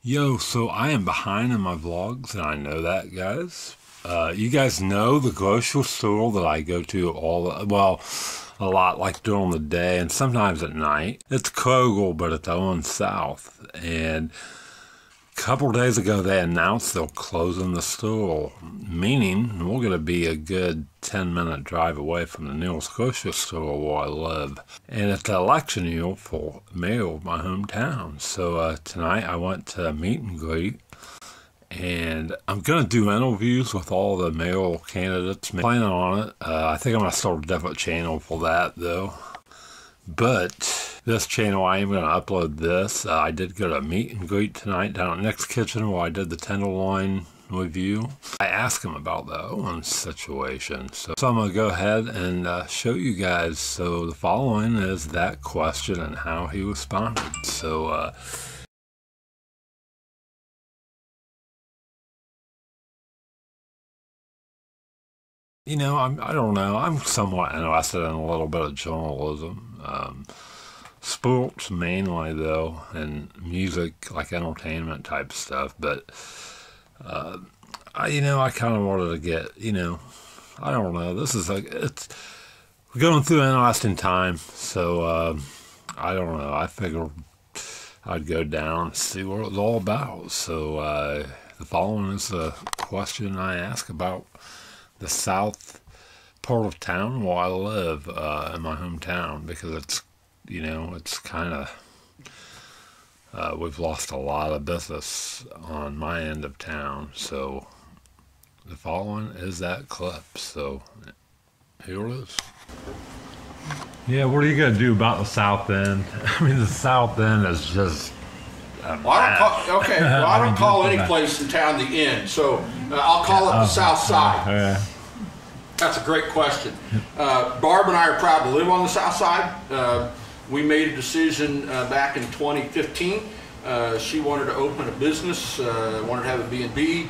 Yo, so I am behind in my vlogs, and I know that, guys. You guys know the grocery store that I go to a lot, like during the day and sometimes at night. It's KROGER, but it's OWENS South. And a couple days ago, they announced they're closing the store, meaning we're going to be a good 10-minute drive away from the nearest grocery store where I live. And it's the election year for mayor of my hometown. So tonight I went to a meet and greet, and I'm going to do interviews with all the mayoral candidates. Planning on it. I think I'm going to start a different channel for that, though. But this channel, I am going to upload this. I did go to a meet and greet tonight down at Nick's Kitchen where I did the tenderloin review. I asked him about the OWENS situation. So I'm going to go ahead and show you guys. So the following is that question and how he responded. So, you know, I don't know. I'm somewhat interested in a little bit of journalism. Sports mainly, though, and music, like entertainment type stuff. But, I kind of wanted to get, I don't know. This is we're going through an interesting time. So, I don't know. I figured I'd go down and see what it was all about. So, the following is the question I ask about the south part of town where I live, in my hometown, because it's, it's kind of, we've lost a lot of business on my end of town. So the following is that clip. So here it is. Yeah, what are you going to do about the south end? I mean, the south end is just I don't call any place in town the end, so I'll call it the south side. That's a great question. Barb and I are proud to live on the south side. We made a decision back in 2015. She wanted to open a business, wanted to have a B&B.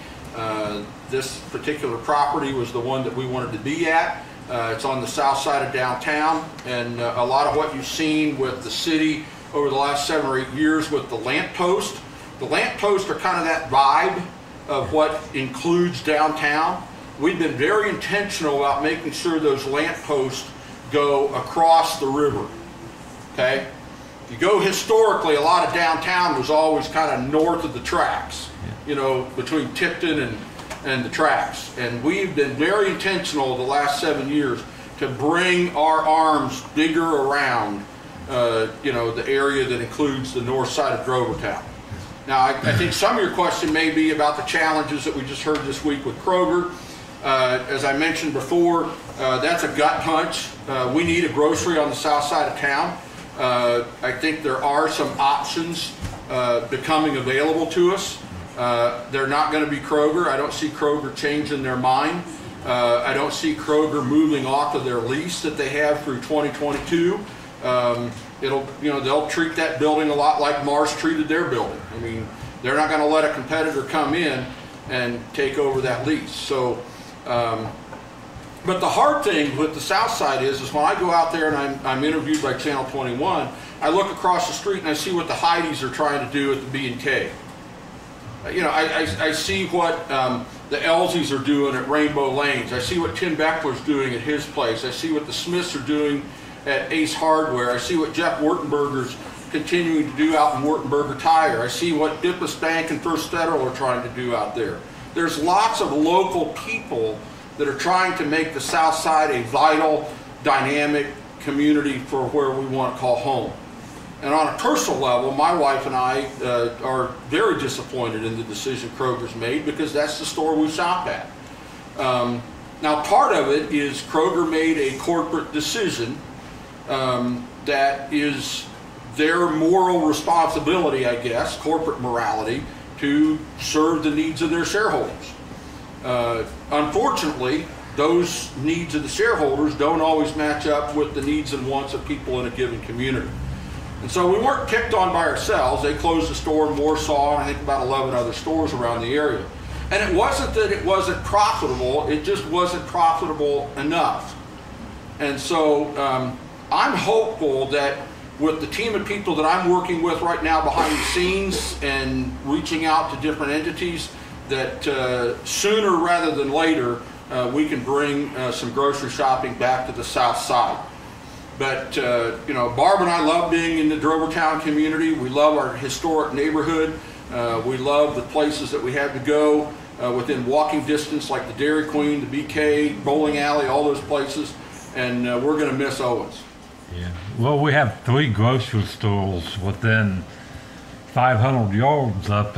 This particular property was the one that we wanted to be at. It's on the south side of downtown, and a lot of what you've seen with the city over the last 7 or 8 years with the lamppost. The lampposts are kind of that vibe of what includes downtown. We've been very intentional about making sure those lampposts go across the river, okay? If you go historically, a lot of downtown was always kind of north of the tracks, between Tipton and the tracks. And we've been very intentional the last 7 years to bring our arms bigger around the area that includes the north side of Grovertown. Now, I think some of your question may be about the challenges that we just heard this week with KROGER. As I mentioned before, that's a gut punch. We need a grocery on the south side of town. I think there are some options becoming available to us. They're not going to be KROGER. I don't see KROGER changing their mind. I don't see KROGER moving off of their lease that they have through 2022. They'll treat that building a lot like Mars treated their building. I mean, they're not going to let a competitor come in and take over that lease. So, but the hard thing with the south side is when I go out there and I'm interviewed by Channel 21, I look across the street and I see what the Heidi's are trying to do at the B&K. I see what the Elsies are doing at Rainbow Lanes. I see what Tim Beckler's doing at his place. I see what the Smiths are doing at Ace Hardware. I see what Jeff Wertenberger's continuing to do out in Wertenberger Tire. I see what Dippus Bank and First Federal are trying to do out there. There's lots of local people that are trying to make the south side a vital, dynamic community for where we want to call home. And on a personal level, my wife and I are very disappointed in the decision KROGER's made, because that's the store we shop at. Now, part of it is KROGER made a corporate decision that is their moral responsibility, I guess, corporate morality, to serve the needs of their shareholders. Unfortunately, those needs of the shareholders don't always match up with the needs and wants of people in a given community. And so we weren't kicked on by ourselves. They closed the store in Warsaw and I think about 11 other stores around the area. And it wasn't that it wasn't profitable, it just wasn't profitable enough. And so I'm hopeful that with the team of people that I'm working with right now behind the scenes and reaching out to different entities, that sooner rather than later, we can bring some grocery shopping back to the south side. But, you know, Barb and I love being in the Drovertown community. We love our historic neighborhood. We love the places that we have to go within walking distance, like the Dairy Queen, the BK, bowling alley, all those places. And we're going to miss Owens. Yeah. Well, we have 3 grocery stores within 500 yards up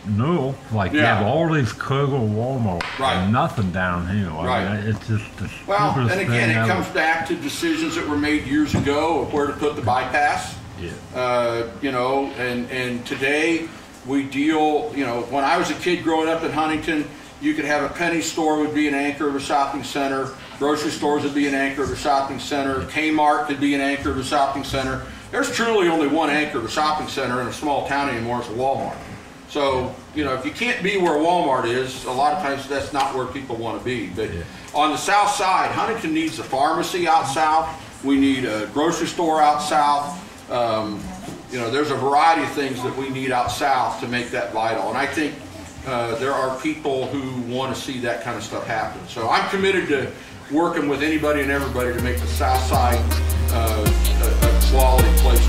north. Like, you have all these Kroger, Walmart, and nothing down here. I mean, it's just the well, and again, it comes ever. back to decisions that were made years ago of where to put the bypass. Yeah. You know, and today we deal, you know, when I was a kid growing up in Huntington, you could have a penny store would be an anchor of a shopping center, grocery stores would be an anchor of a shopping center, Kmart could be an anchor of a shopping center. There's truly only one anchor of a shopping center in a small town anymore, it's a Walmart. So, you know, if you can't be where Walmart is, a lot of times that's not where people want to be. But on the south side, Huntington needs a pharmacy out south. We need a grocery store out south. You know, there's a variety of things that we need out south to make that vital. And I think there are people who want to see that kind of stuff happen. So I'm committed to working with anybody and everybody to make the south side a quality place